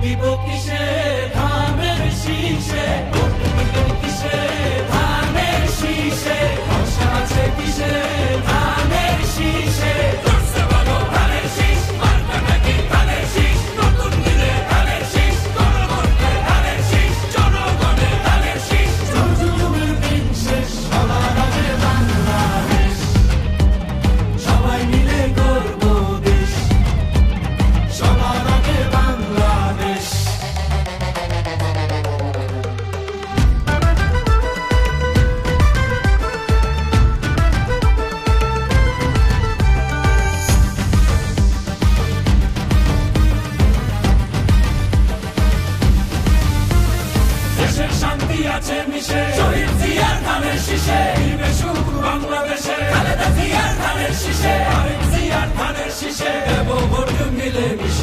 দিব কিসে ধানের শীষে, ভোট দিব কিসে ধানের শীষে, ভরসা আছে কিসে ধানের শীষে। করছে বলো ধানের শীষ, মার্কা নাকি ধানের শীষ, নতুন দিনে ধানের শীষ, গণভোটে ধানের শীষ, জনগণে ধানের শীষ। জুলুমের দিন শেষ, সবার আগে বাংলাদেশ, সবাই মিলে গর্ব দেশ, সবার আগে বাংলাদেশ। দেশের শান্তি আছে মিশে, শহীদ জিয়ার ধানের শীষে, দিবে সুখ বাংলাদেশে, খালেদা জিয়ার ধানের শীষে, আরেক জিয়ার ধানের শীষে, দেব ভোট মিলে মিশে।